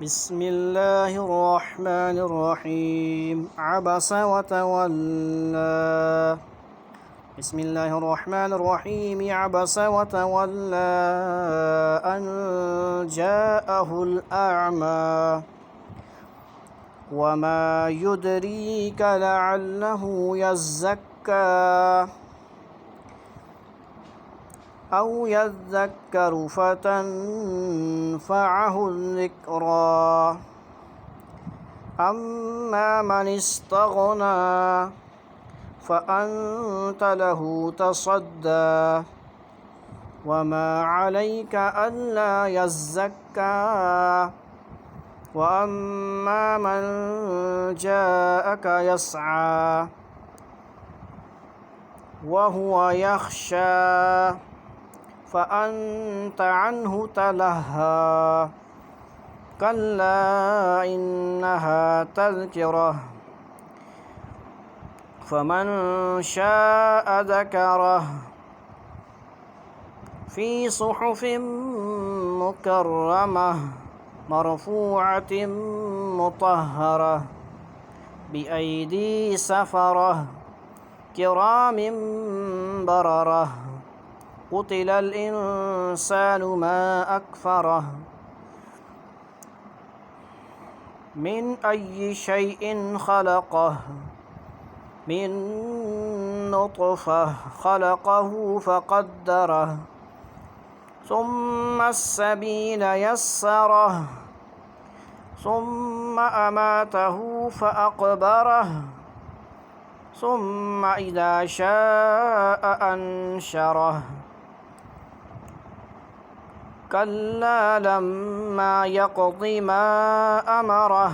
بسم الله الرحمن الرحيم عبس وتولى بسم الله الرحمن الرحيم عبس وتولى أن جاءه الأعمى وما يدريك لعله يزكى أو يذكر فتنفعه الذكرى أما من استغنى فأنت له تصدى وما عليك ألا يزكى وأما من جاءك يسعى وهو يخشى فأنت عنه تلهى كلا إنها تذكرة فمن شاء ذكره في صحف مكرمة مرفوعة مطهرة بأيدي سفرة كرام بررة قتل الإنسان ما أكفره من أي شيء خلقه من نطفة خلقه فقدره ثم السبيل يسره ثم أماته فأقبره ثم إذا شاء أنشره كلا لما يقض ما أمره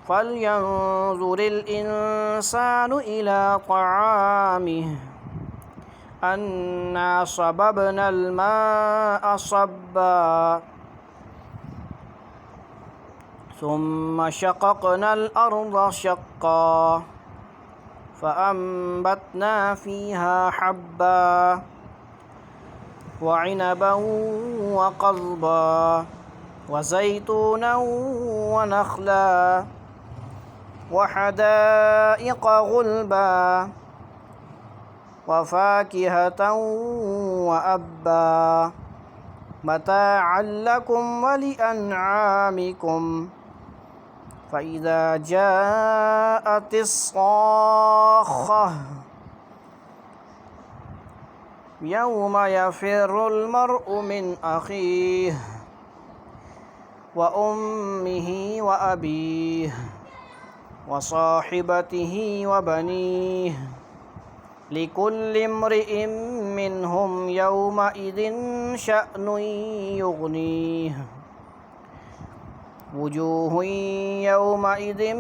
فلينظر الإنسان إلى طعامه أنا صببنا الماء صبا ثم شققنا الأرض شقا فأنبتنا فيها حبا وعنبا وقضبا وزيتونا ونخلا وحدائق غلبا وفاكهة وأبا متاعا لكم ولأنعامكم فإذا جاءت الصاخة يوم يفر المرء من أخيه وأمه وأبيه وصاحبته وبنيه لكل امرئ منهم يومئذ شأن يغنيه وجوه يومئذ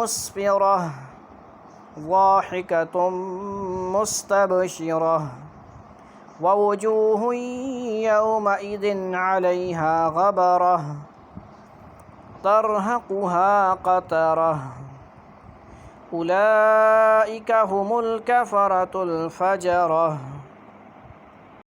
مسفرة ضاحكة مستبشرة ووجوه يومئذ عليها غبرة ترهقها قترة أولئك هم الكفرة الفجرة